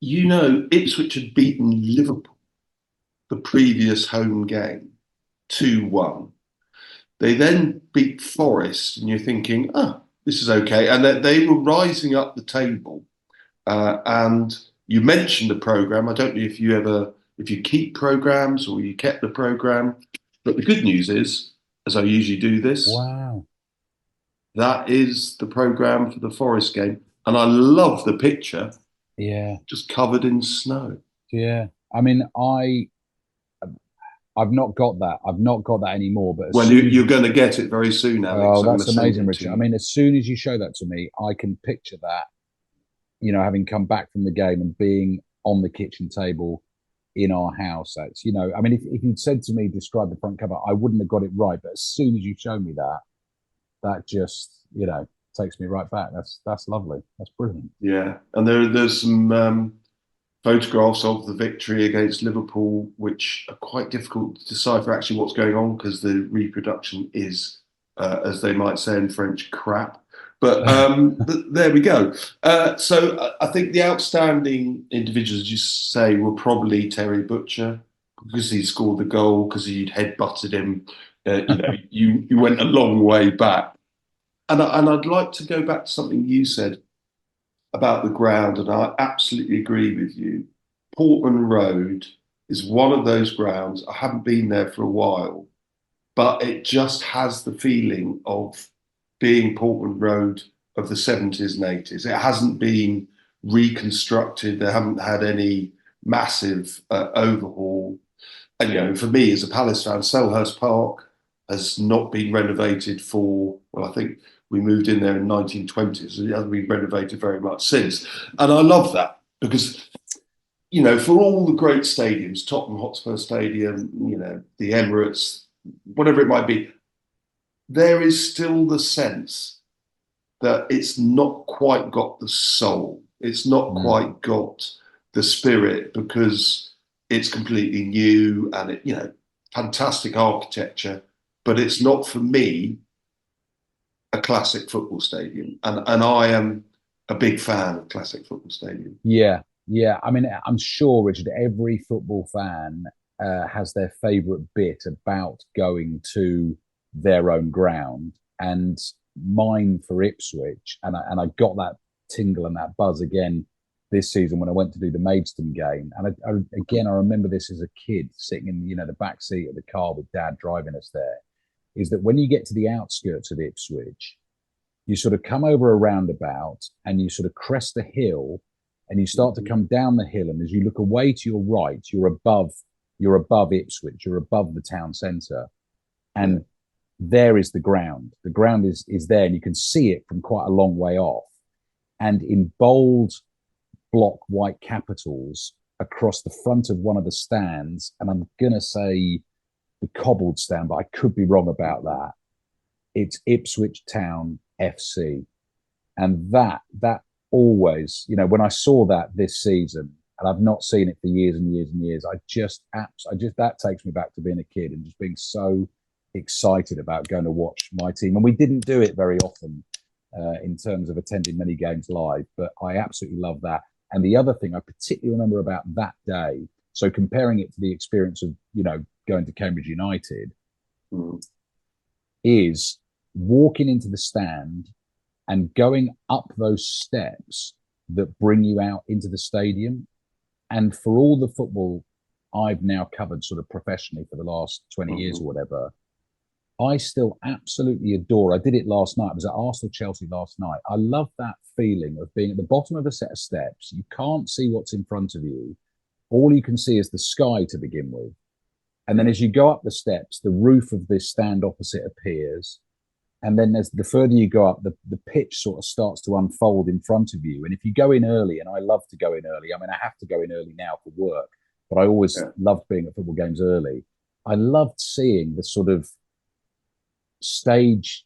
Ipswich had beaten Liverpool the previous home game 2-1. They then beat Forest, and you're thinking, oh, this is okay. And that they were rising up the table. And you mentioned the program. I don't know if you keep programs or you kept the program. But the good news is, as I usually do this, Wow. that is the program for the Forest game. And I love the picture, Yeah. just covered in snow. Yeah. I mean, I've not got that. I've not got that anymore. But as Well, soon as you're going to get it very soon, Alex. oh, I'm going to that's send amazing, it to Richard. I you. mean, as soon as you show that to me, I can picture that, having come back from the game and being on the kitchen table in our house. That's, I mean, if you'd said to me, describe the front cover, I wouldn't have got it right. But as soon as you show me that, that just, takes me right back. That's lovely. That's brilliant. Yeah, and there's some photographs of the victory against Liverpool, which are quite difficult to decipher actually what's going on because the reproduction is, as they might say in French, crap. But there we go. So I think the outstanding individuals, as you say, were probably Terry Butcher because he scored the goal, because he'd headbutted him. You went a long way back. And I'd like to go back to something you said about the ground, and I absolutely agree with you. Portman Road is one of those grounds. I haven't been there for a while, but it just has the feeling of being Portman Road of the 70s and 80s. It hasn't been reconstructed, they haven't had any massive overhaul. And, for me as a Palace fan, Selhurst Park has not been renovated for, well, I think we moved in there in 1920s, so it hasn't been renovated very much since. And I love that because, for all the great stadiums, Tottenham Hotspur Stadium, the Emirates, whatever it might be, there is still the sense that it's not quite got the soul. It's not Mm. quite got the spirit because it's completely new and fantastic architecture, but it's not for me a classic football stadium. And I am a big fan of classic football stadium. Yeah, yeah. I mean, I'm sure, Richard, every football fan has their favourite bit about going to their own ground. And mine for Ipswich, and I got that tingle and that buzz again this season when I went to do the Maidstone game. And again, I remember this as a kid sitting in, the back seat of the car with Dad driving us there. Is that when you get to the outskirts of Ipswich, you sort of come over a roundabout and you sort of crest a hill and you start to Mhm. come down the hill, and as you look away to your right, you're above Ipswich, you're above the town centre, Yeah. and there is the ground is there, and you can see it from quite a long way off, and in bold block white capitals across the front of one of the stands, and I'm gonna say the cobbled stand, but I could be wrong about that. It's Ipswich Town FC. And that always, when I saw that this season, and I've not seen it for years and years and years, I just that takes me back to being a kid and just being so excited about going to watch my team. And we didn't do it very often in terms of attending many games live, but I absolutely love that. And the other thing I particularly remember about that day, so comparing it to the experience of, going to Cambridge United, Mm. is walking into the stand and going up those steps that bring you out into the stadium. And for all the football I've now covered sort of professionally for the last 20 years Mhm. or whatever, I still absolutely adore. I did it last night. I was at Arsenal Chelsea last night. I love that feeling of being at the bottom of a set of steps. You can't see what's in front of you. All you can see is the sky to begin with. And then Yeah. as you go up the steps, the roof of this stand opposite appears. And then as the further you go up, the pitch sort of starts to unfold in front of you. And if you go in early, and I love to go in early, I mean, I have to go in early now for work, but I always Yeah. loved being at football games early. I loved seeing the sort of stage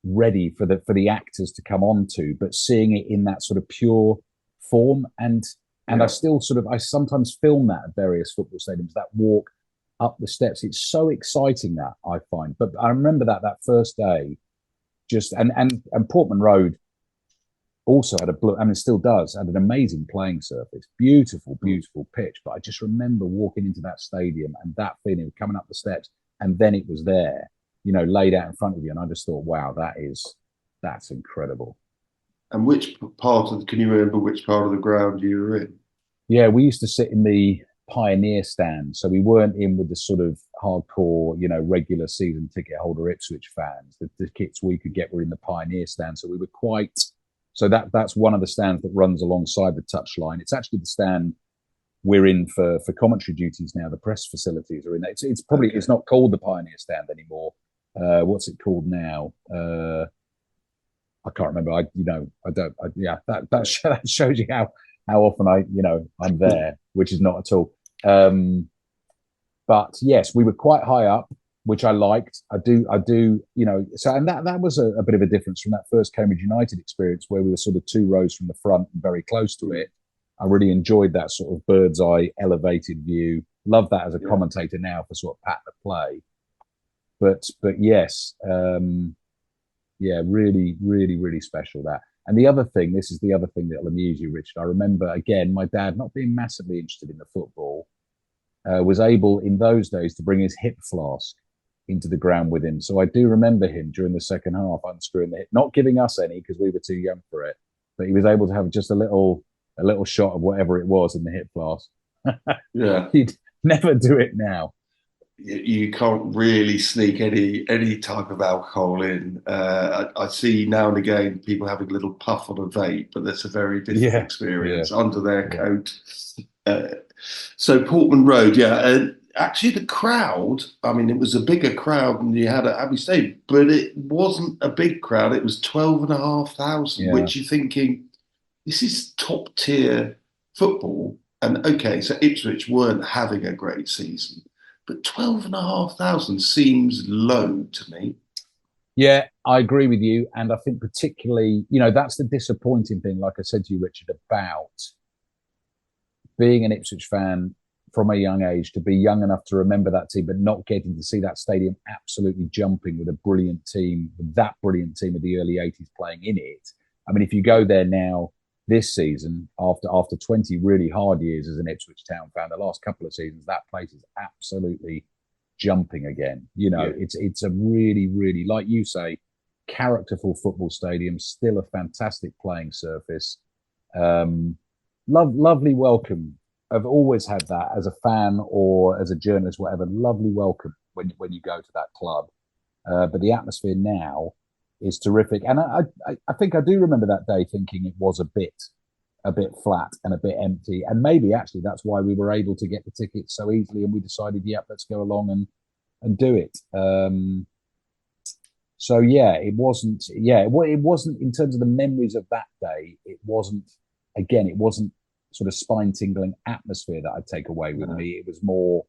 ready for the actors to come onto, but seeing it in that sort of pure form. And I Yeah. still I sometimes film that at various football stadiums, that walk up the steps. It's so exciting that I find. But I remember that first day, just and Portman Road also had it still does, had an amazing playing surface, beautiful, beautiful pitch. But I just remember walking into that stadium and that feeling of coming up the steps, and then it was there, laid out in front of you. And I just thought, wow, that's incredible. And can you remember which part of the ground you were in? Yeah, we used to sit in the Pioneer stand. So we weren't in with the sort of hardcore, regular season ticket holder Ipswich fans. The tickets we could get were in the Pioneer stand. So we were so that's one of the stands that runs alongside the touchline. It's actually the stand we're in for commentary duties now. The press facilities are in there. It's probably, okay. It's not called the Pioneer stand anymore. What's it called now? I can't remember. That shows you how often I'm there, which is not at all. But yes, we were quite high up, which I liked. I do, so, and that was a bit of a difference from that first Cambridge United experience where we were sort of 2 rows from the front and very close to it. I really enjoyed that sort of bird's eye elevated view. Love that as a commentator now for sort of pattern of play. But yes, really, really, really special that. And this is the other thing that'll amuse you, Richard. I remember, again, my dad, not being massively interested in the football, was able in those days to bring his hip flask into the ground with him. So I do remember him during the second half unscrewing the hip, not giving us any because we were too young for it, but he was able to have just a little shot of whatever it was in the hip flask. Yeah. He'd never do it now. You can't really sneak any type of alcohol in. I see now and again people having a little puff on a vape, but that's a very different experience under their coat. So Portman Road, actually the crowd, I mean, it was a bigger crowd than you had at Abbey Stadium, but it wasn't a big crowd. It was 12,500, which you're thinking, this is top tier football. And okay, so Ipswich weren't having a great season, but 12,500 seems low to me. Yeah, I agree with you. And I think particularly, that's the disappointing thing, like I said to you, Richard, about being an Ipswich fan from a young age, to be young enough to remember that team, but not getting to see that stadium absolutely jumping with that brilliant team of the early 80s playing in it. I mean, if you go there now, this season, after 20 really hard years as an Ipswich Town fan, the last couple of seasons, that place is absolutely jumping again. It's a really, really, like you say, characterful football stadium, still a fantastic playing surface. Lovely welcome. I've always had that as a fan or as a journalist, whatever. Lovely welcome when you go to that club. But the atmosphere now is terrific, and I think I do remember that day thinking it was a bit flat and a bit empty, and maybe actually that's why we were able to get the tickets so easily, and we decided, let's go along and do it. So it wasn't in terms of the memories of that day. It wasn't sort of spine tingling atmosphere that I'd take away with me. It was more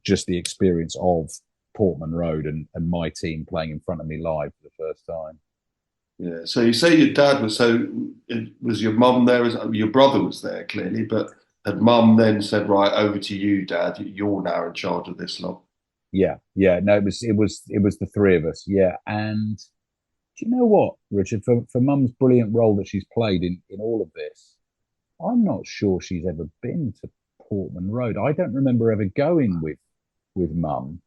just the experience of Portman Road and my team playing in front of me live for the first time. Yeah. So you say your dad was, was your mum there? Your brother was there clearly, but had mum then said, right, over to you, Dad, you're now in charge of this lot? Yeah. No, it was the 3 of us. Yeah. And do you know what, Richard, for mum's brilliant role that she's played in all of this, I'm not sure she's ever been to Portman Road. I don't remember ever going with mum.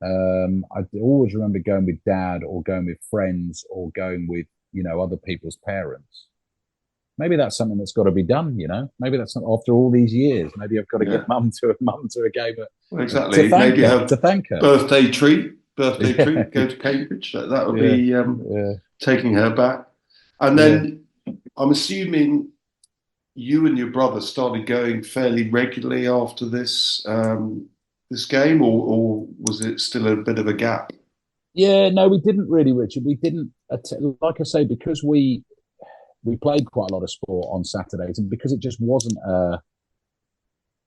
I always remember going with dad or going with friends or going with, other people's parents. Maybe that's something that's got to be done, Maybe that's not after all these years. Maybe I've got to get mum to a game. Exactly. Maybe to thank her. Birthday treat, go to Cambridge. That would be taking her back. And then I'm assuming you and your brother started going fairly regularly after this this game, or was it still a bit of a gap? Yeah, no, we didn't really, Richard. We didn't, like I say, because we played quite a lot of sport on Saturdays, and because it just wasn't.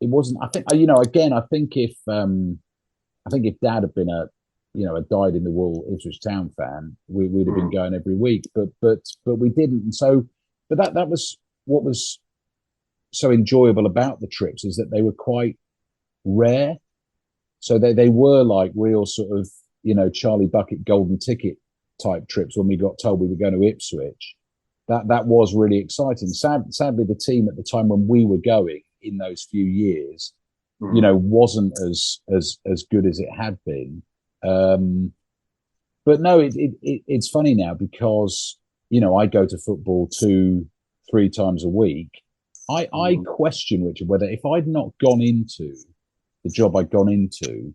It wasn't. I think again. I think if Dad had been a dyed in the wool Ipswich Town fan, we'd have been going every week. But we didn't, and so that was what was so enjoyable about the trips, is that they were quite rare. So they were like real sort of, Charlie Bucket golden ticket type trips when we got told we were going to Ipswich. that was really exciting. Sadly, the team at the time when we were going in those few years, wasn't as good as it had been. But no, it's funny now because I go to football 2-3 times a week. I question, Richard, whether if I'd not gone into the job I'd gone into,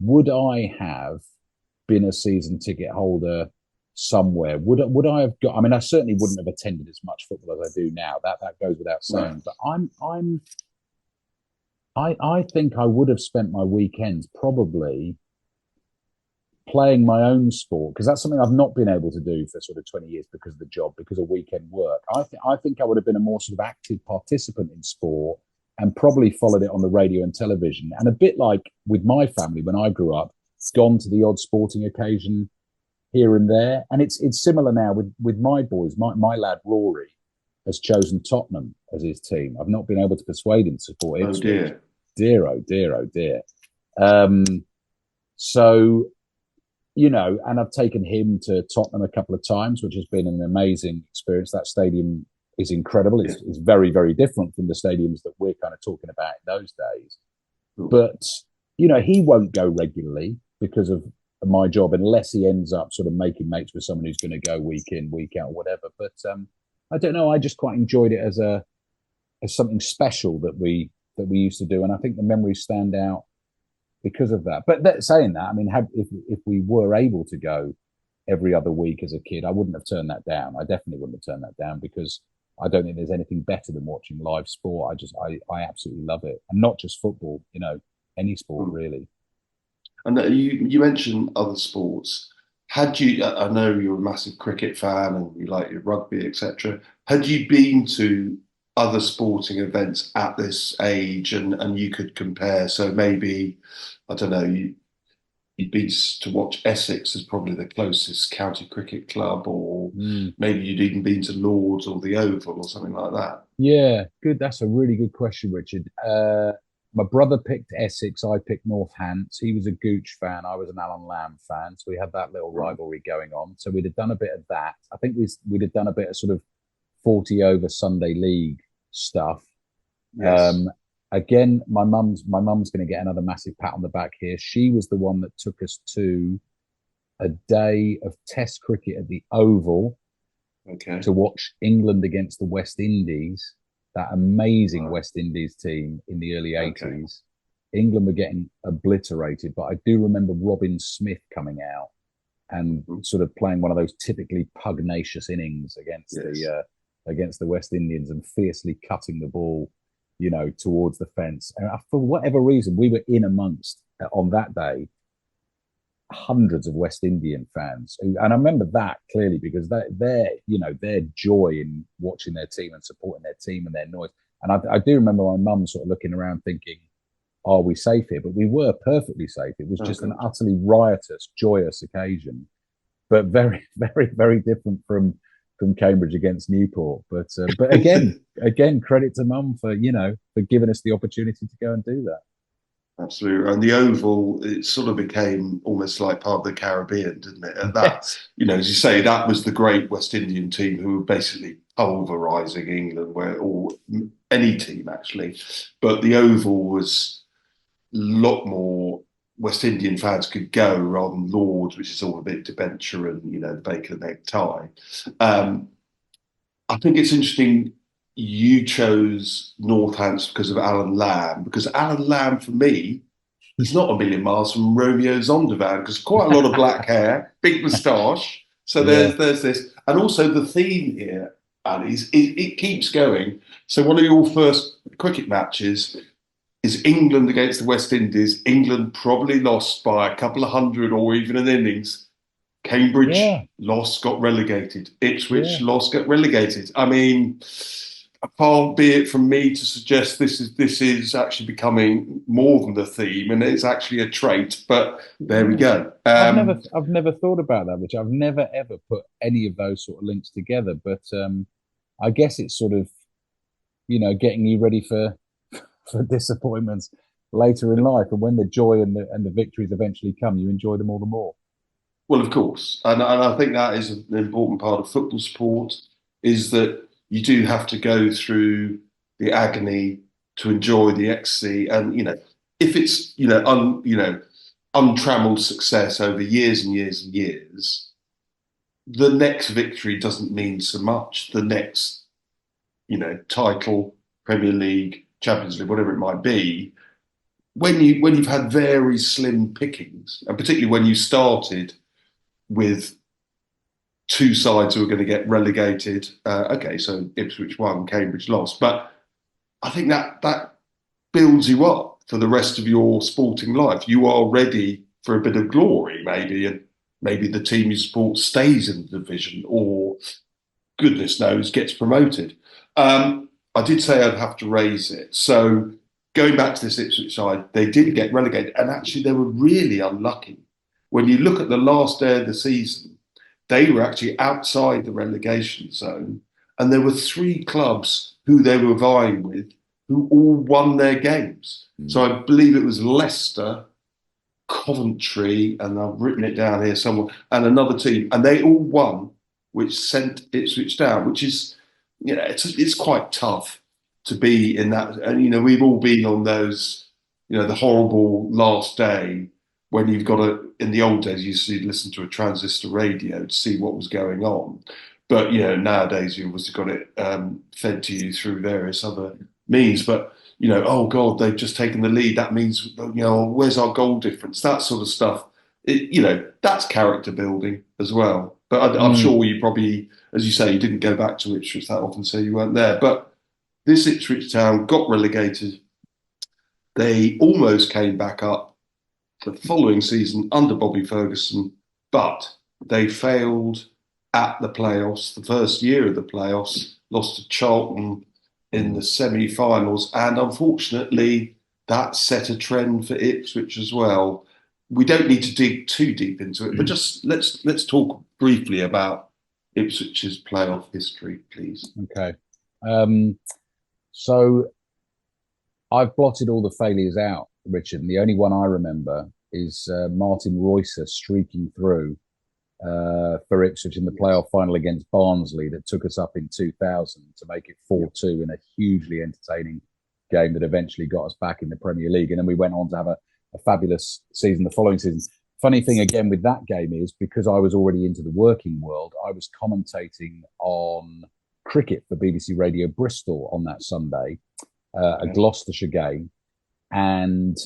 would I have been a season ticket holder somewhere? Would I have got? I mean, I certainly wouldn't have attended as much football as I do now. That goes without saying. But I think I would have spent my weekends probably playing my own sport because that's something I've not been able to do for sort of 20 years because of the job, because of weekend work. I think I would have been a more sort of active participant in sport and probably followed it on the radio and television. And a bit like with my family when I grew up, gone to the odd sporting occasion here and there. And it's similar now with my boys. My lad Rory has chosen Tottenham as his team. I've not been able to persuade him to support Ipswich. Oh dear. Dear, oh dear, oh dear. So, and I've taken him to Tottenham a couple of times, which has been an amazing experience. That stadium is incredible. It's very, very different from the stadiums that we're kind of talking about in those days. Cool. But, he won't go regularly because of my job unless he ends up sort of making mates with someone who's going to go week in, week out, or whatever. But I don't know. I just quite enjoyed it as something special that we used to do. And I think the memories stand out because of that. But saying that, I mean, if we were able to go every other week as a kid, I wouldn't have turned that down. I definitely wouldn't have turned that down because I don't think there's anything better than watching live sport. I absolutely love it. And not just football, any sport really. And you mentioned other sports. Had you? I know you're a massive cricket fan and you like your rugby, etc. Had you been to other sporting events at this age, and you could compare? So maybe, I don't know, you'd been to watch Essex as probably the closest county cricket club, or maybe you'd even been to Lords or the Oval or something like that. Yeah, good. That's a really good question, Richard. My brother picked Essex. I picked Northants. He was a Gooch fan. I was an Alan Lamb fan. So we had that little rivalry going on. So we'd have done a bit of that. I think we'd have done a bit of sort of 40 over Sunday league stuff. Yes. Again, my mum's going to get another massive pat on the back here. She was the one that took us to a day of Test cricket at the Oval to watch England against the West Indies. That amazing West Indies team in the early 80s. England were getting obliterated, but I do remember Robin Smith coming out and sort of playing one of those typically pugnacious innings against the West Indians and fiercely cutting the ball, towards the fence. And for whatever reason, we were in amongst on that day hundreds of West Indian fans, and I remember that clearly because their joy in watching their team and supporting their team and their noise. And I do remember my mum sort of looking around thinking, "Are we safe here?" But we were perfectly safe. It was just an utterly riotous, joyous occasion, but very, very, very different from Cambridge against Newport. But again, credit to mum for giving us the opportunity to go and do that. Absolutely. And the Oval, it sort of became almost like part of the Caribbean, didn't it? And that, as you say, that was the great West Indian team who were basically pulverising England, or any team actually. But the Oval was a lot more West Indian fans could go rather than Lords, which is all a bit debenture and, the bacon and egg tie. I think it's interesting you chose Northants because of Alan Lamb, because Alan Lamb, for me, he's not a million miles from Romeo Zondervan, because quite a lot of black hair, big moustache. So there's this. And also the theme here, Ali, it keeps going. So one of your first cricket matches is England against the West Indies. England probably lost by a couple of hundred or even an innings. Cambridge lost, got relegated. Ipswich lost, got relegated. I mean, far be it from me to suggest this is actually becoming more than the theme, and it's actually a trait. But there we go. I've never thought about that, which I've never ever put any of those sort of links together. But I guess it's sort of, getting you ready for disappointments later in life, and when the joy and the victories eventually come, you enjoy them all the more. Well, of course, and I think that is an important part of football sport. is that you do have to go through the agony to enjoy the ecstasy. And if it's untrammeled success over years and years and years, the next victory doesn't mean so much. The next title, Premier League, Champions League, whatever it might be, when you've had very slim pickings, and particularly when you started with two sides who are going to get relegated. Okay, so Ipswich won, Cambridge lost, but I think that builds you up for the rest of your sporting life. You are ready for a bit of glory, maybe, and maybe the team you support stays in the division, or goodness knows gets promoted. I did say I'd have to raise it. So going back to this Ipswich side, they did get relegated, and actually they were really unlucky. When you look at the last day of the season, they were actually outside the relegation zone, and there were three clubs who they were vying with who all won their games. So I believe it was Leicester, Coventry, and I've written it down here somewhere, and another team, and they all won, which sent Ipswich down, which is, it's quite tough to be in that. And, we've all been on those, the horrible last day when you've got to, in the old days, you used to listen to a transistor radio to see what was going on. But, nowadays you obviously got it fed to you through various other means. But, oh God, they've just taken the lead. That means, where's our goal difference? That sort of stuff. That's character building as well. But I'm sure you probably, as you say, you didn't go back to Ipswich that often, so you weren't there. But this Ipswich Town got relegated. They almost came back up the following season under Bobby Ferguson, but they failed at the playoffs. The first year of the playoffs, lost to Charlton in the semi-finals, and unfortunately, that set a trend for Ipswich as well. We don't need to dig too deep into it, but just let's talk briefly about Ipswich's playoff history, please. Okay. So I've blotted all the failures out, Richard, and the only one I remember is Martin Reusser streaking through for Ipswich in the playoff final against Barnsley that took us up in 2000 to make it 4-2 in a hugely entertaining game that eventually got us back in the Premier League. And then we went on to have a fabulous season the following season. Funny thing again with that game is, because I was already into the working world, I was commentating on cricket for BBC Radio Bristol on that Sunday, a Gloucestershire game. And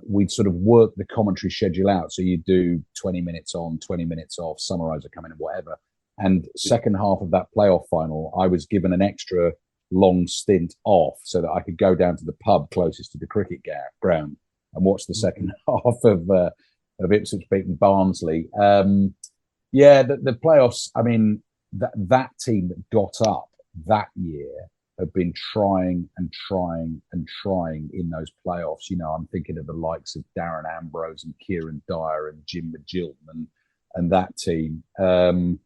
we'd sort of work the commentary schedule out. So you'd do 20 minutes on, 20 minutes off, summariser coming in, whatever. And second half of that playoff final, I was given an extra long stint off so that I could go down to the pub closest to the cricket ground and watch the second half of Ipswich beating Barnsley. The playoffs, I mean, that team that got up that year have been trying and trying and trying in those playoffs. I'm thinking of the likes of Darren Ambrose and Kieran Dyer and Jim McGilton and that team. And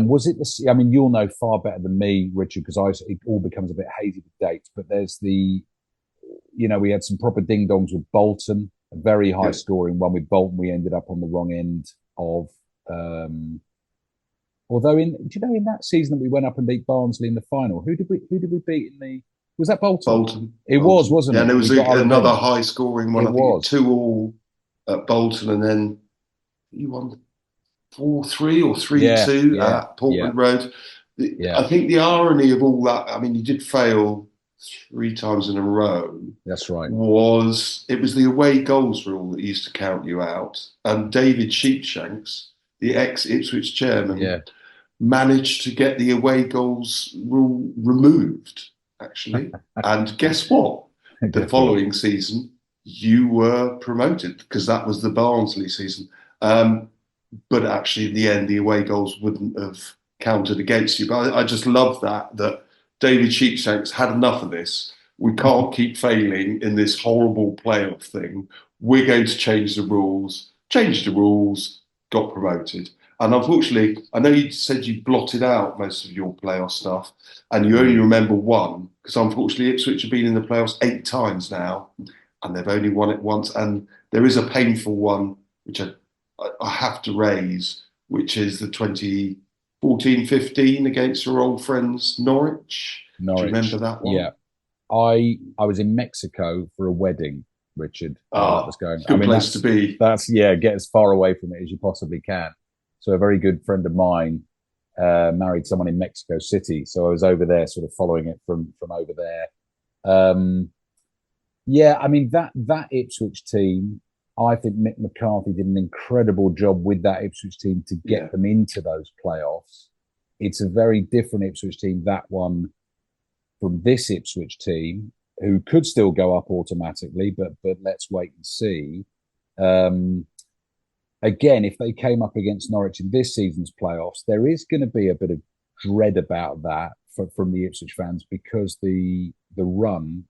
was it the? I mean, you'll know far better than me, Richard, because it all becomes a bit hazy with dates. But there's we had some proper ding dongs with Bolton, a very high scoring one with Bolton. We ended up on the wrong end of. Although in that season that we went up and beat Barnsley in the final, who did we beat in the? Was that Bolton? Bolton. It was, wasn't it? Yeah, and it was another high scoring one. It was 2-2 at Bolton, and then you won 4-3 or 3-2 at Portland Road. I think the irony of all that, I mean, you did fail 3 times in a row. That's right. It was the away goals rule that used to count you out, and David Sheepshanks, the ex-Ipswich chairman, managed to get the away goals rule removed, actually. And guess what? The following season, you were promoted, because that was the Barnsley season. But actually, in the end, the away goals wouldn't have counted against you. But I just love that David Sheepshanks had enough of this. We can't keep failing in this horrible playoff thing. We're going to change the rules, got promoted. And unfortunately, I know you said you blotted out most of your playoff stuff and you only remember one, because unfortunately Ipswich have been in the playoffs 8 times now and they've only won it once. And there is a painful one, which I have to raise, which is the 20 14-15 against our old friends Norwich. Do you remember Norwich. that Yeah, one? I was in Mexico for a wedding, Richard, while that was Ah, going. I good mean, place to be. that's yeah, get as far away from it as you possibly can. So a very good friend of mine married someone in Mexico City, so I was over there, sort of following it from over there. Um, yeah, I mean that Ipswich team, I think Mick McCarthy did an incredible job with that Ipswich team to Yeah, get them into those playoffs. It's a very different Ipswich team, that one, from this Ipswich team, who could still go up automatically, but let's wait and see. Um, Again, if they came up against Norwich in this season's playoffs, there is going to be a bit of dread about that from the Ipswich fans, because the run,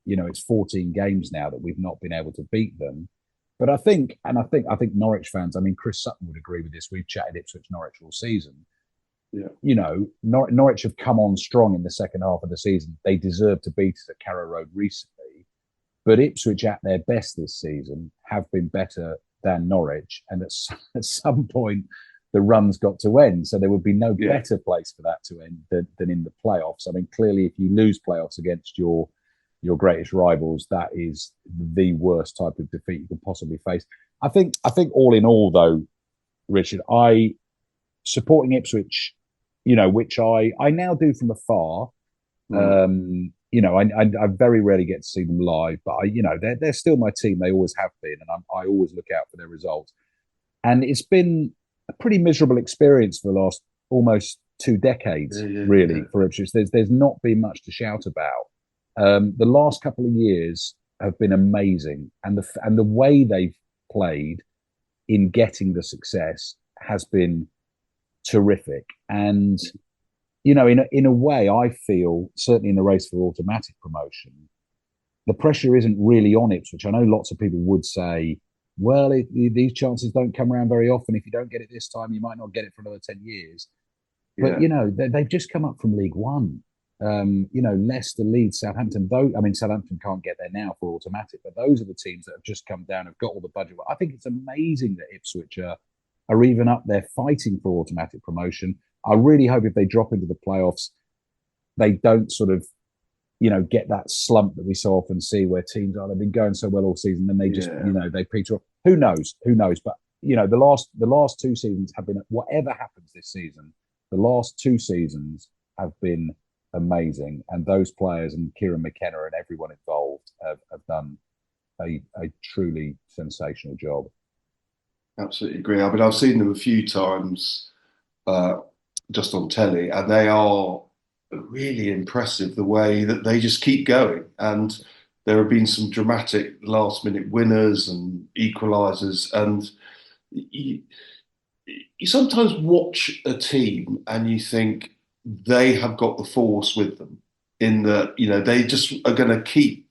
it's 14 games now that we've not been able to beat them. But I think Norwich fans, I mean, Chris Sutton would agree with this. We've chatted Ipswich Norwich all season. yeah, Norwich have come on strong in the second half of the season. They deserve to beat us at Carrow Road recently, but Ipswich at their best this season have been better than Norwich, and at some point the run's got to end. So there would be no yeah. better place for that to end than in the playoffs. I mean, clearly, if you lose playoffs against your greatest rivals, that is the worst type of defeat you could possibly face. I think all in all, though, Richard, I supporting Ipswich, which I now do from afar. Mm. I very rarely get to see them live, but they're still my team. They always have been, and I always look out for their results. And it's been a pretty miserable experience for the last almost 2 decades, Yeah, yeah, yeah, really, for Ipswich. There's not been much to shout about. The last couple of years have been amazing, and the way they've played in getting the success has been terrific. And in a way, I feel, certainly in the race for automatic promotion, the pressure isn't really on Ipswich. I know lots of people would say, well, these chances don't come around very often. If you don't get it this time, you might not get it for another 10 years. But, yeah, they've just come up from League One. Leicester, Leeds, Southampton. Though, I mean, Southampton can't get there now for automatic, but those are the teams that have just come down, have got all the budget. I think it's amazing that Ipswich are even up there fighting for automatic promotion. I really hope if they drop into the playoffs, they don't sort of, get that slump that we so often see where teams they've been going so well all season, and they just, yeah. they peter off. Who knows? Who knows? But the last 2 seasons have been, whatever happens this season, the last 2 seasons have been amazing, and those players and Kieran McKenna and everyone involved have done a truly sensational job. Absolutely agree. I mean, I've seen them a few times uh, just on telly, and they are really impressive the way that they just keep going. And there have been some dramatic last minute winners and equalisers. And you, you sometimes watch a team and you think they have got the force with them, in that, they just are going to keep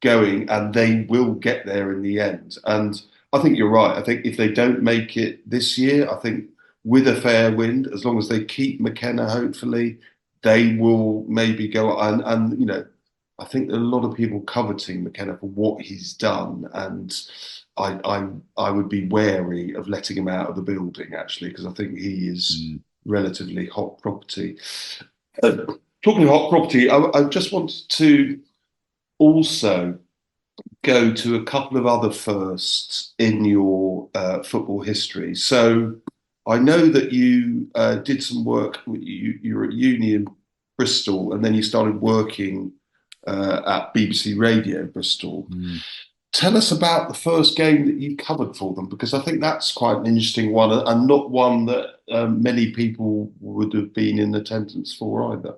going and they will get there in the end. And I think you're right. I think if they don't make it this year, I think with a fair wind, as long as they keep McKenna, hopefully, they will maybe go on. And I think a lot of people coveting McKenna for what he's done, and I would be wary of letting him out of the building, actually, because I think he is Mm. relatively hot property. Uh, Talking of hot property, I just wanted to also go to a couple of other firsts in your football history. So I know that you did some work. You were at uni in Bristol, and then you started working at BBC Radio Bristol. Mm. Tell us about the first game that you covered for them, because I think that's quite an interesting one, and not one that many people would have been in attendance for either.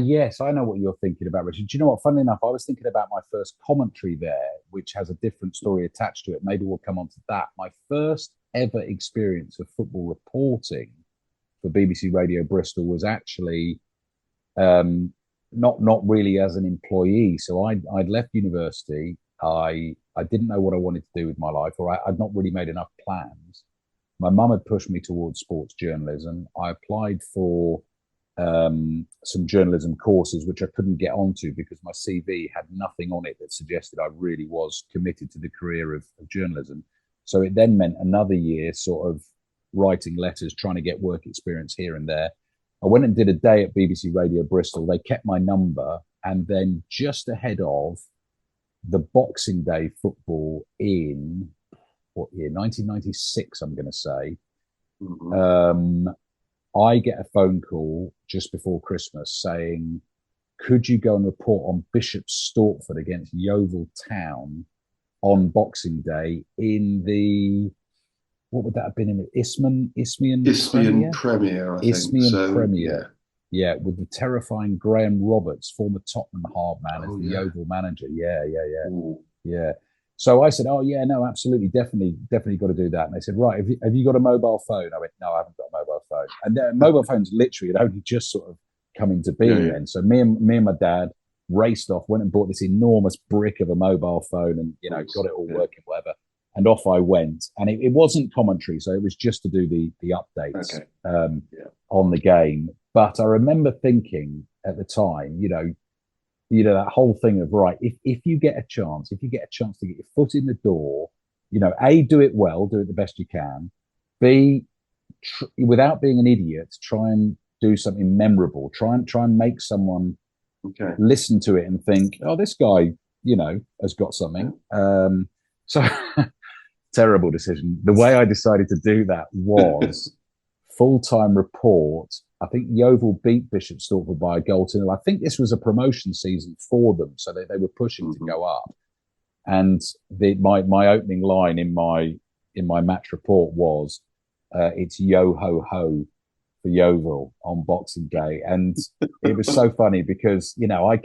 Yes, I know what you're thinking about, Richard. Do you know what? Funnily enough, I was thinking about my first commentary there, which has a different story attached to it. Maybe we'll come on to that. My first ever experience of football reporting for BBC Radio Bristol was actually um, not really as an employee. So I'd left university. I didn't know what I wanted to do with my life, or I'd not really made enough plans. My mum had pushed me towards sports journalism. I applied for some journalism courses, which I couldn't get onto because my CV had nothing on it that suggested I really was committed to the career of journalism. So it then meant another year sort of writing letters, trying to get work experience here and there. I went and did a day at BBC Radio Bristol. They kept my number, and then just ahead of the Boxing Day football in what year? 1996, I'm going to say. Mm-hmm. I get a phone call just before Christmas saying, could you go and report on Bishop Stortford against Yeovil Town on Boxing Day in the, what would that have been in the Isthmian Isthmian Premier? Premier, I think. Isthmian So, yeah. Premier. Yeah, with the terrifying Graham Roberts, former Tottenham hard man, as Oh, the yeah. Yeovil manager. Yeah, yeah, yeah. Ooh. Yeah. So I said, oh, yeah, no, absolutely, definitely got to do that. And they said, right, have you got a mobile phone? I went, no, I haven't got a mobile phone. And mobile phones literally had only just sort of come into Yeah, being yeah. then. So me and my dad raced off, went and bought this enormous brick of a mobile phone and, got it all Yeah. working, whatever. And off I went. And it wasn't commentary, so it was just to do the updates Okay. Yeah. on the game. But I remember thinking at the time, that whole thing of, right, if you get a chance to get your foot in the door, A, do it well, do it the best you can. B, without being an idiot, try and do something memorable. Try and make someone Okay. listen to it and think, oh, this guy, has got something. So terrible decision. The way I decided to do that was full-time report. I think Yeovil beat Bishop Stortford by a goal to nil. I think this was a promotion season for them, so they were pushing to go up. And my opening line in my match report was, "It's yo ho ho for Yeovil on Boxing Day," and it was so funny because I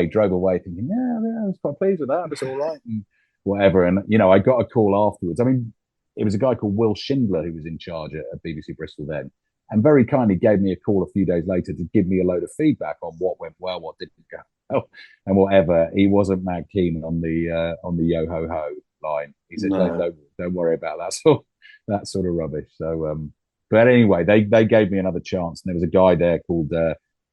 drove away thinking, yeah, I was quite pleased with that. It was all right and whatever. And I got a call afterwards. I mean, it was a guy called Will Schindler who was in charge at BBC Bristol then, and very kindly gave me a call a few days later to give me a load of feedback on what went well, what didn't go well, and whatever. He wasn't mad keen on the yo ho ho line. He said, No. don't worry about that sort of rubbish. So, but anyway, they gave me another chance, and there was a guy there called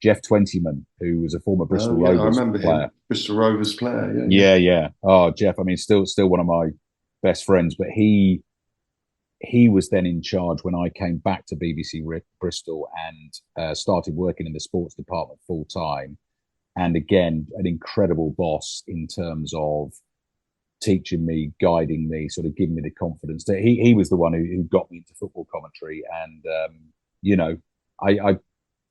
Jeff Twentyman, who was a former Bristol Oh, yeah, I Rovers remember player. him. Bristol Rovers player. Yeah, yeah. Yeah, yeah. Oh, Jeff. I mean, still one of my best friends, but he was then in charge when I came back to BBC Bristol and started working in the sports department full time. And again, an incredible boss in terms of teaching me, guiding me, sort of giving me the confidence. That he was the one who got me into football commentary. And I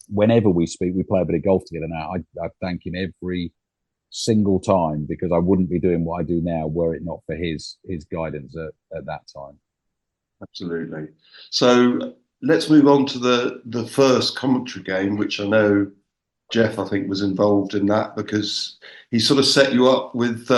whenever we speak, we play a bit of golf together now. I thank him every single time because I wouldn't be doing what I do now were it not for his guidance at that time. Absolutely. So let's move on to the first commentary game, which I know Jeff, I think, was involved in that because he sort of set you up with.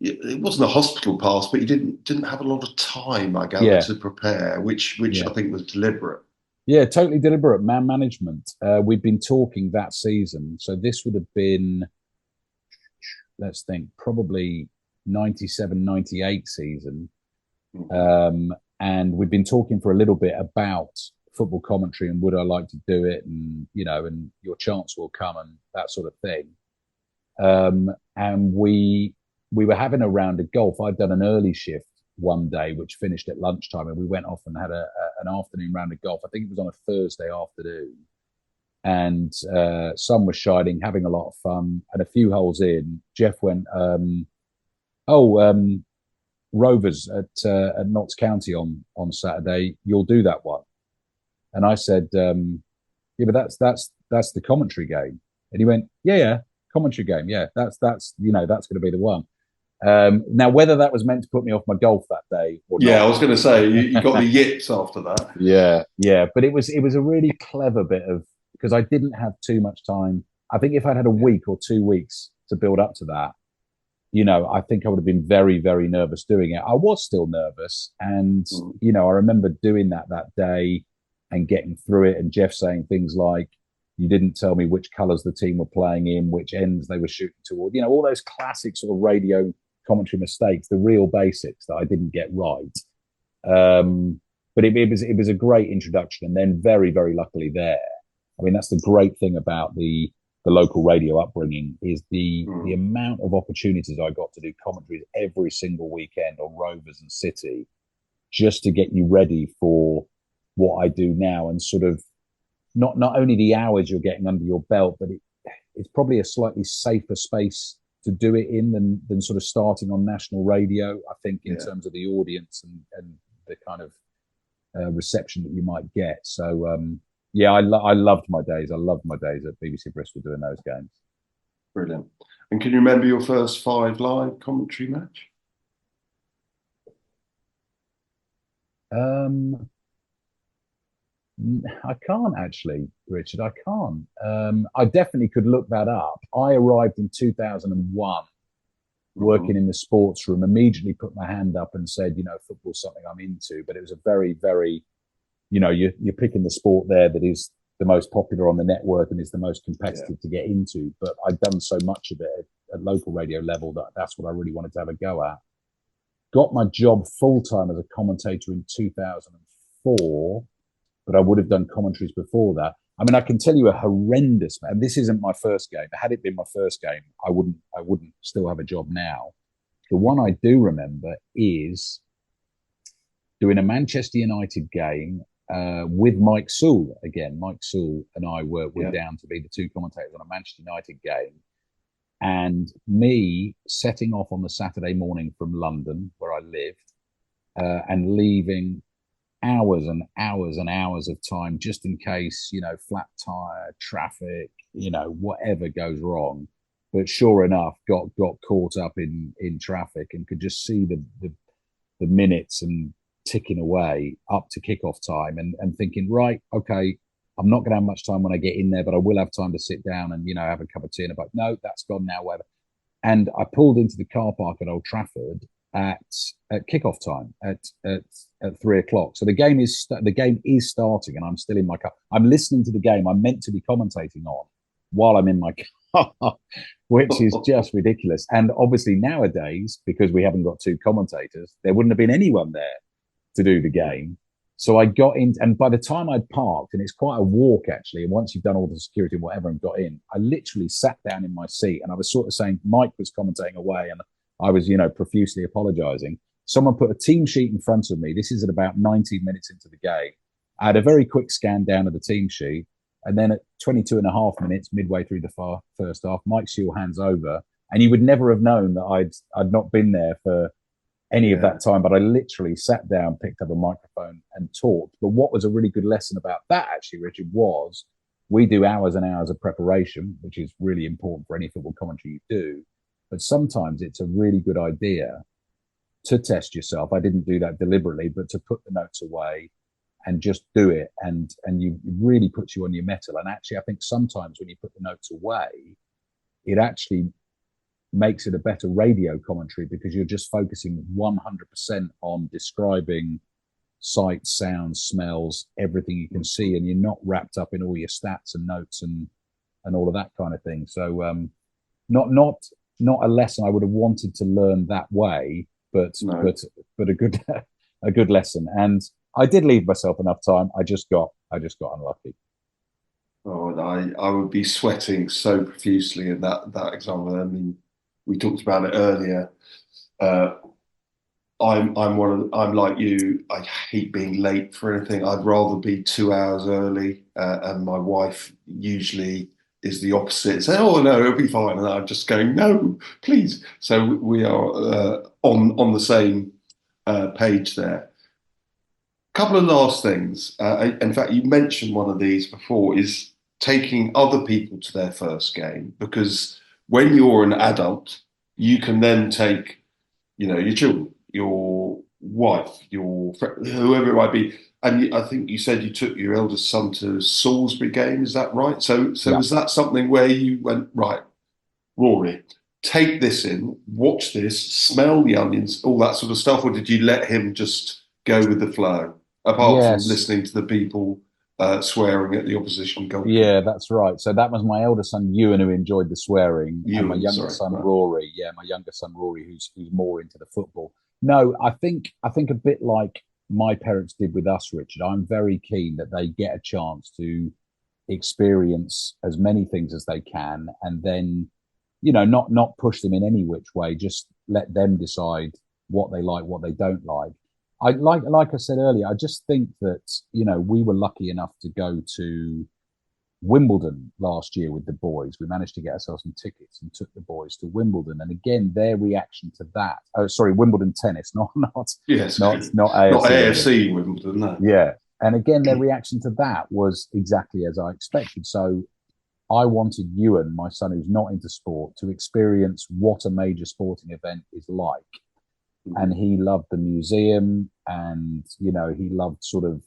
It wasn't a hospital pass, but you didn't have a lot of time, I gather, to prepare, which I think was deliberate. Yeah, totally deliberate. Man management. We'd been talking that season, so this would have been, let's think, probably 97, 98 season. And we'd been talking for a little bit about football commentary and would I like to do it, and and your chance will come and that sort of thing. And we were having a round of golf. I'd done an early shift one day, which finished at lunchtime, and we went off and had an afternoon round of golf. I think it was on a Thursday afternoon, and sun was shining, having a lot of fun. And a few holes in, Jeff went, Rovers at Notts County on Saturday. You'll do that one. And I said, yeah, but that's the commentary game. And he went, yeah, commentary game. Yeah, that's that's going to be the one. Now, whether that was meant to put me off my golf that day or not. Yeah, I was going to say you got the yips after that. Yeah, but it was a really clever bit of, because I didn't have too much time. I think if I'd had a week or 2 weeks to build up to that, I think I would have been very, very nervous doing it. I was still nervous, and I remember doing that day and getting through it, and Jeff saying things like, "You didn't tell me which colours the team were playing in, which ends they were shooting toward." All those classic sort of radio commentary mistakes, the real basics that I didn't get right. But it was a great introduction, and then very, very luckily there. I mean, that's the great thing about the local radio upbringing is the amount of opportunities I got to do commentaries every single weekend on Rovers and City, just to get you ready for what I do now, and sort of not only the hours you're getting under your belt, but it's probably a slightly safer space to do it in than sort of starting on national radio. I think in Yeah, terms of the audience and the kind of reception that you might get. So yeah, I loved my days. I loved my days at BBC Bristol doing those games. brilliant. And can you remember your first five live commentary match? Um, I can't actually, Richard. I can't. I definitely could look that up. I arrived in 2001, Mm-hmm. working in the sports room. Immediately put my hand up and said, football's something I'm into. But it was a very, very, you're picking the sport there that is the most popular on the network and is the most Yeah. competitive to get into. But I'd done so much of it at local radio level that that's what I really wanted to have a go at. Got my job full time as a commentator in 2004, but I would have done commentaries before that. I mean, I can tell you a horrendous, and this isn't my first game. Had it been my first game, I wouldn't still have a job now. The one I do remember is doing a Manchester United game with Mike Sewell again. Mike Sewell and I were Yeah. down to be the two commentators on a Manchester United game, and me setting off on the Saturday morning from London, where I lived, and leaving hours and hours and hours of time just in case, flat tire, traffic, whatever goes wrong. But sure enough, got caught up in traffic and could just see the minutes and ticking away up to kickoff time and thinking, right, okay, I'm not going to have much time when I get in there, but I will have time to sit down and, have a cup of tea. And I'm like, no, that's gone now, whatever. And I pulled into the car park at Old Trafford at kickoff time at 3 o'clock. So the game is starting, and I'm still in my car. I'm listening to the game I'm meant to be commentating on while I'm in my car, which is just ridiculous. And obviously nowadays, because we haven't got two commentators, there wouldn't have been anyone there to do the game. So I got in, and by the time I'd parked, and it's quite a walk actually, and once you've done all the security and whatever and got in, I literally sat down in my seat and I was sort of saying, Mike was commentating away and I was, profusely apologizing. Someone put a team sheet in front of me. This is at about 19 minutes into the game. I had a very quick scan down of the team sheet. And then at 22 and a half minutes, midway through the first half, Mike Sewell hands over. And you would never have known that I'd not been there for any of that time, but I literally sat down, picked up a microphone and talked. But what was a really good lesson about that, actually, Richard, was we do hours and hours of preparation, which is really important for any football commentary you do. But sometimes it's a really good idea to test yourself. I didn't do that deliberately, but to put the notes away and just do it. And you really puts you on your mettle. And actually, I think sometimes when you put the notes away, it actually makes it a better radio commentary because you're just focusing 100% on describing sights, sounds, smells, everything you can see, and you're not wrapped up in all your stats and notes and all of that kind of thing. So not a lesson I would have wanted to learn that way, but No. but a good lesson. And I did leave myself enough time. I just got unlucky. Oh, I would be sweating so profusely in that example. I mean, we talked about it earlier. Uh, I'm like you. I hate being late for anything. I'd rather be 2 hours early. And my wife usually is the opposite. Say, "Oh no, it'll be fine," and I'm just going, "No, please." So we are on the same page there. Couple of last things. In fact, you mentioned one of these before, is taking other people to their first game, because when you're an adult, you can then take, your children, your wife, whoever it might be. And I think you said you took your eldest son to Salisbury game. Is that right? So Yeah. was that something where you went, right, Rory, take this in, watch this, smell the onions, all that sort of stuff, or did you let him just go with the flow, apart from Yes. listening to the people swearing at the opposition Yeah, goalkeeper? that's right. So that was my elder son Ewan who enjoyed the swearing, and my Ewan, younger sorry, son right. Rory. Yeah, my younger son Rory, who's more into the football. No, I think a bit like my parents did with us, Richard. I'm very keen that they get a chance to experience as many things as they can, and then not push them in any which way. Just let them decide what they like, what they don't like. like I said earlier, I just think that, we were lucky enough to go to Wimbledon last year with the boys. We managed to get ourselves some tickets and took the boys to Wimbledon. And again, their reaction to that. Oh, sorry, Wimbledon tennis, Yes, not not AFC Wimbledon. AFC Wimbledon, no. Yeah. And again, their reaction to that was exactly as I expected. So I wanted Ewan, my son who's not into sport, to experience what a major sporting event is like. And he loved the museum, and he loved sort of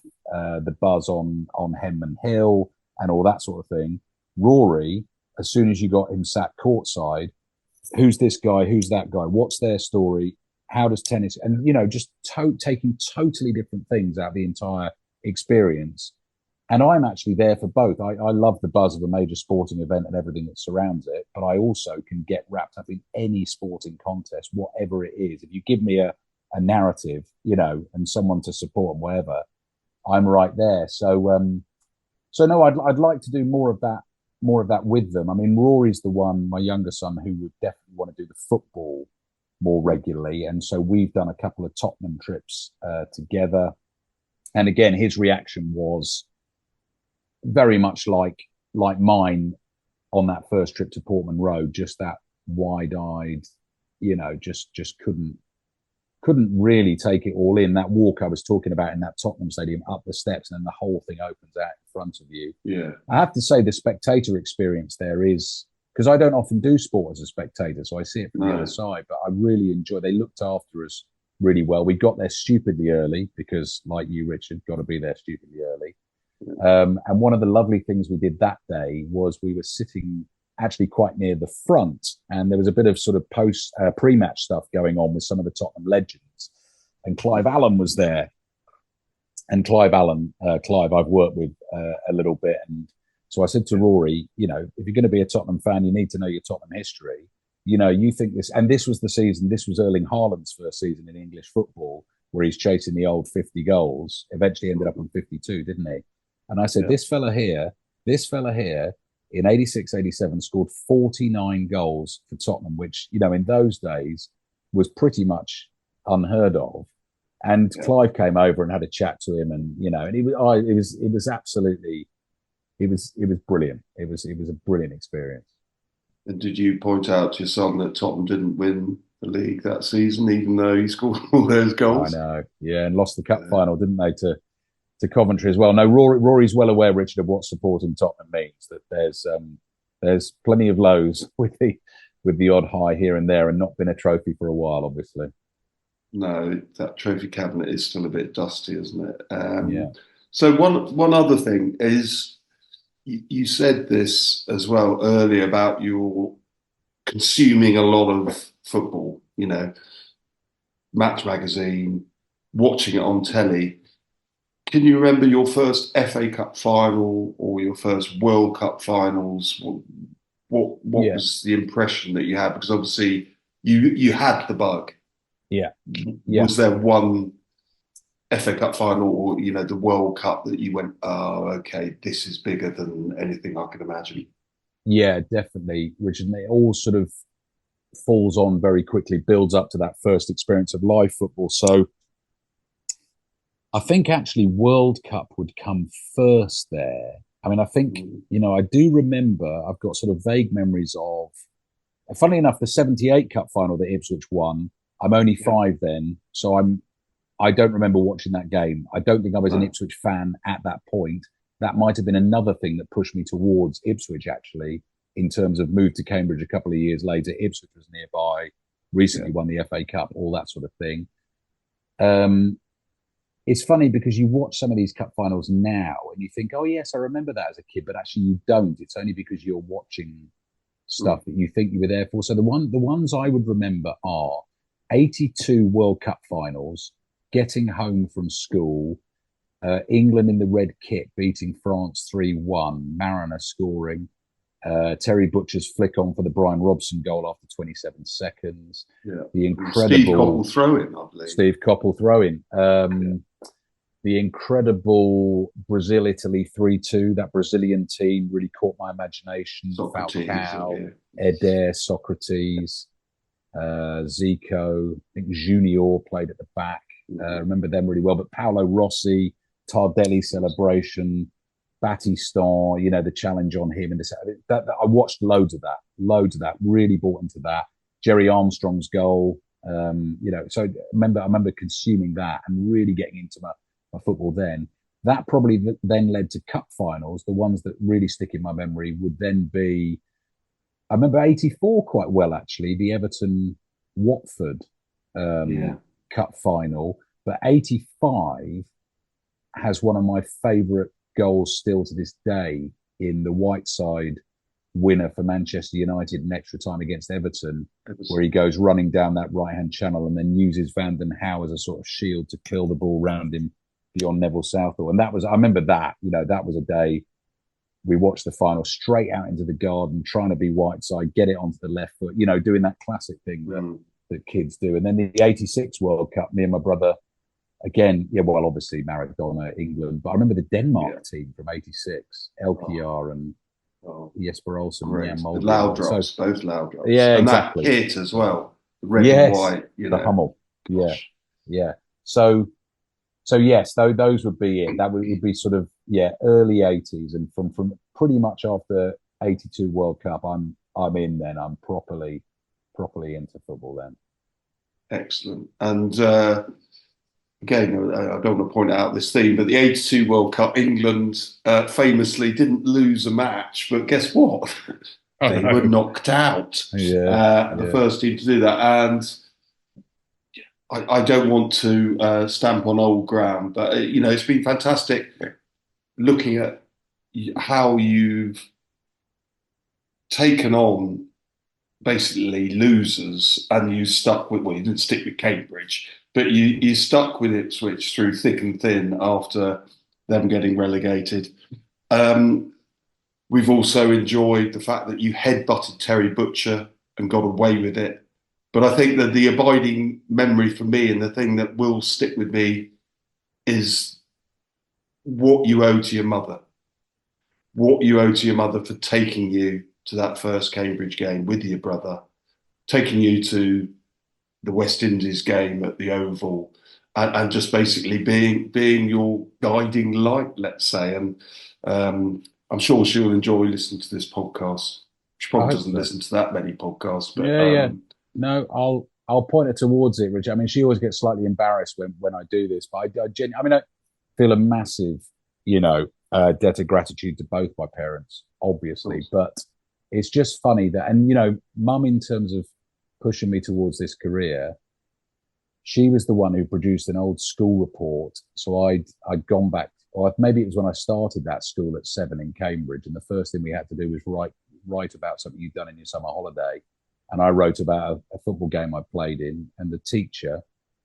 the buzz on Henman Hill and all that sort of thing. Rory, as soon as you got him sat courtside, who's this guy? Who's that guy? What's their story? How does tennis? And just taking totally different things out of the entire experience. And I'm actually there for both. I love the buzz of a major sporting event and everything that surrounds it, but I also can get wrapped up in any sporting contest, whatever it is. If you give me a narrative, and someone to support and whatever, I'm right there. So no, I'd like to do more of that with them. I mean, Rory's the one, my younger son, who would definitely want to do the football more regularly, and so we've done a couple of Tottenham trips together. And again, his reaction was very much like mine on that first trip to Portman Road, just that wide-eyed, just couldn't really take it all in. That walk I was talking about in that Tottenham Stadium, up the steps, and then the whole thing opens out in front of you. Yeah. I have to say the spectator experience there is, because I don't often do sport as a spectator, so I see it from the other side, but I really enjoy. They looked after us really well. We got there stupidly early because, like you, Richard, got to be there stupidly early. And one of the lovely things we did that day was we were sitting actually quite near the front, and there was a bit of sort of pre-match stuff going on with some of the Tottenham legends, and Clive Allen was there. And Clive I've worked with a little bit, and so I said to Rory, if you're going to be a Tottenham fan, you need to know your Tottenham history. You think this, and this was the season, this was Erling Haaland's first season in English football, where he's chasing the old 50 goals, eventually ended up on 52, didn't he? And I said, this fella here in 86, 87 scored 49 goals for Tottenham, which, in those days was pretty much unheard of. And Clive came over and had a chat to him, and, and it was absolutely, it was brilliant. It was a brilliant experience. And did you point out to your son that Tottenham didn't win the league that season, even though he scored all those goals? I know, yeah, and lost the cup final, didn't they, to Coventry as well. No, Rory's well aware, Richard, of what supporting Tottenham means. That there's plenty of lows with the odd high here and there, and not been a trophy for a while, obviously. No, that trophy cabinet is still a bit dusty, isn't it? Yeah. So one other thing is, you said this as well earlier about your consuming a lot of football. Match magazine, watching it on telly. Can you remember your first FA Cup final or your first World Cup finals? What was the impression that you had? Because obviously you had the bug. Yeah. Was there one FA Cup final or the World Cup that you went, oh, okay, this is bigger than anything I could imagine? Yeah, definitely, Richard. And it all sort of falls on very quickly, builds up to that first experience of live football. So I think actually World Cup would come first there. I mean, I think, I do remember, I've got sort of vague memories of, funnily enough, the 78 Cup final that Ipswich won. I'm only 5 then, so I don't remember watching that game. I don't think I was an Ipswich fan at that point. That might have been another thing that pushed me towards Ipswich, actually, in terms of move to Cambridge a couple of years later. Ipswich was nearby, recently won the FA Cup, all that sort of thing. It's funny because you watch some of these cup finals now and you think, oh, yes, I remember that as a kid, but actually you don't. It's only because you're watching stuff that you think you were there for. So the ones I would remember are 82 World Cup finals, getting home from school, England in the red kit beating France 3-1, Mariner scoring, Terry Butcher's flick on for the Brian Robson goal after 27 seconds. Yeah. The incredible Steve Coppell throw-in, I believe. Steve Coppell throw-in. The incredible Brazil-Italy 3-2. That Brazilian team really caught my imagination. Socrates, Falcao, Eder, Socrates, Zico. I think Junior played at the back. Remember them really well. But Paolo Rossi, Tardelli celebration, Battiston, the challenge on him, and I watched loads of that. Really bought into that. Jerry Armstrong's goal. So I remember consuming that and really getting into my football then. That probably then led to cup finals. The ones that really stick in my memory would then be, I remember 84 quite well, actually, the Everton Watford cup final. But 85 has one of my favourite goals still to this day in the Whiteside winner for Manchester United in extra time against Everton, where he goes running down that right-hand channel and then uses Van den Hauwe as a sort of shield to kill the ball round him beyond Neville Southall. And I remember that, that was a day we watched the final straight out into the garden, trying to be Whiteside, get it onto the left foot, doing that classic thing that kids do. And then the 86 World Cup, me and my brother, again, obviously Maradona, England, but I remember the Denmark team from 86, Elkjær and Jesper Olsen, the Mowbray. loud drops, both loud drops. Yeah, and exactly. That kit as well, the red and white, the Hummel. Yeah. So yes, those would be it. That would be sort of early 80s, and from pretty much after 82 World Cup, I'm in then. I'm properly into football then. Excellent. And again, I don't want to point out this theme, but the 82 World Cup, England famously didn't lose a match, but guess what? They were knocked out. The first team to do that. And I don't want to stamp on old ground, but it's been fantastic looking at how you've taken on basically losers, and you stuck with, well, you didn't stick with Cambridge, but you stuck with Ipswich through thick and thin after them getting relegated. We've also enjoyed the fact that you headbutted Terry Butcher and got away with it. But I think that the abiding memory for me, and the thing that will stick with me, is what you owe to your mother. What you owe to your mother for taking you to that first Cambridge game with your brother, taking you to the West Indies game at the Oval, and just basically being your guiding light, let's say. And I'm sure she'll enjoy listening to this podcast. She probably doesn't listen to that many podcasts, but no, I'll point her towards it, Richard. I mean, she always gets slightly embarrassed when I do this, but I feel a massive, debt of gratitude to both my parents, obviously, but it's just funny that, and mum, in terms of pushing me towards this career, she was the one who produced an old school report. So I'd gone back, or maybe it was when I started that school at 7 in Cambridge, and the first thing we had to do was write about something you'd done in your summer holiday. And I wrote about a football game I played in, and the teacher,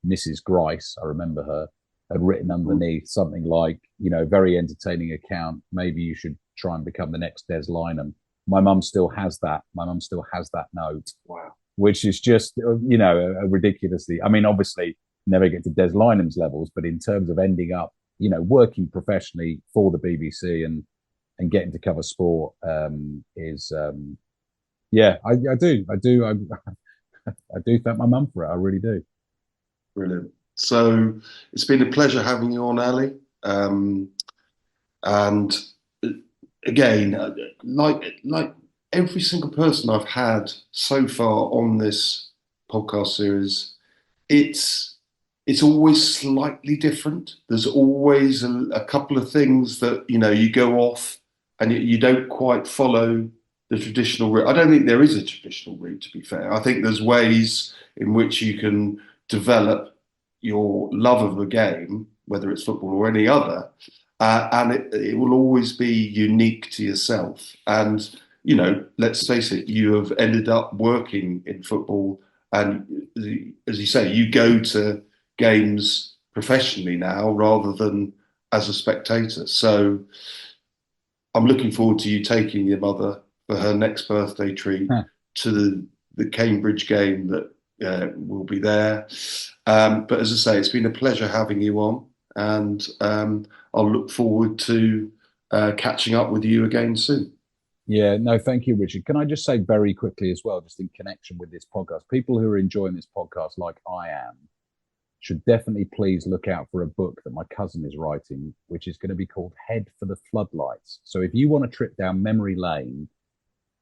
Mrs. Grice, I remember her, had written underneath something like, very entertaining account. Maybe you should try and become the next Des Lynam. My mum still has that. My mum still has that note. Wow. Which is just, a ridiculously, I mean, obviously never get to Des Lynam's levels, but in terms of ending up, working professionally for the BBC and getting to cover sport is, I do. I do thank my mum for it. I really do. Brilliant. So it's been a pleasure having you on, Ali. And again, like every single person I've had so far on this podcast series, it's always slightly different. There's always a couple of things that you go off and you don't quite follow the traditional route. I don't think there is a traditional route, to be fair. I think there's ways in which you can develop your love of the game, whether it's football or any other, and it will always be unique to yourself. And let's face it, you have ended up working in football, and as you say, you go to games professionally now rather than as a spectator. So I'm looking forward to you taking your mother for her next birthday treat to the Cambridge game that will be there. But as I say, it's been a pleasure having you on, and I'll look forward to catching up with you again soon. Yeah, no, thank you, Richard. Can I just say very quickly as well, just in connection with this podcast, people who are enjoying this podcast like I am, should definitely please look out for a book that my cousin is writing, which is going to be called Head for the Floodlights. So if you want to trip down memory lane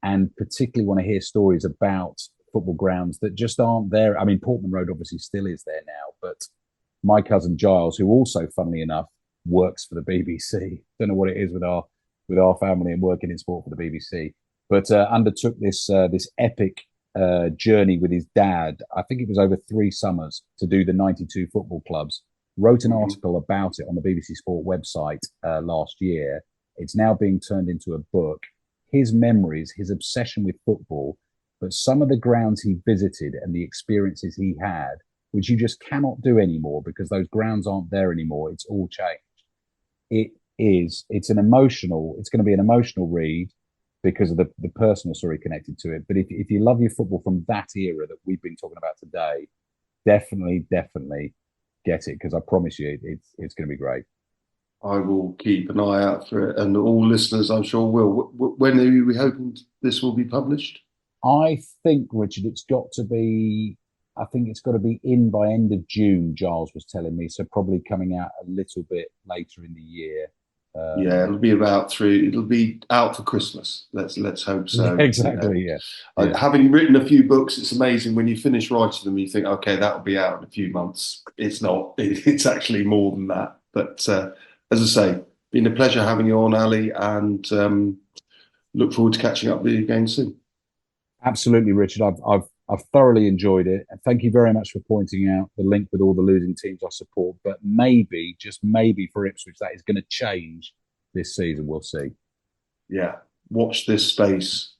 and particularly want to hear stories about football grounds that just aren't there. I mean, Portman Road obviously still is there now, but my cousin Giles, who also, funnily enough, works for the BBC. Don't know what it is with our family and working in sport for the BBC, but undertook this epic journey with his dad. I think it was over 3 summers to do the 92 football clubs. Wrote an article about it on the BBC Sport website last year. It's now being turned into a book. His memories, his obsession with football, but some of the grounds he visited and the experiences he had, which you just cannot do anymore because those grounds aren't there anymore. It's all changed. It's going to be an emotional read because of the personal story connected to it. But if you love your football from that era that we've been talking about today, definitely get it, because I promise you it's going to be great. I will keep an eye out for it, and all listeners, I'm sure, will. When are we hoping this will be published? I think, Richard, I think it's got to be in by end of June, Giles was telling me. So probably coming out a little bit later in the year. Yeah, it'll be about three. It'll be out for Christmas. Let's hope so. Yeah, exactly. Yeah. Having written a few books, it's amazing when you finish writing them. You think, okay, that'll be out in a few months. It's not. It's actually more than that. But as I say, been a pleasure having you on, Ali, and look forward to catching up with you again soon. Absolutely, Richard. I've thoroughly enjoyed it. And thank you very much for pointing out the link with all the losing teams I support. But maybe, just maybe for Ipswich, that is going to change this season. We'll see. Yeah, watch this space.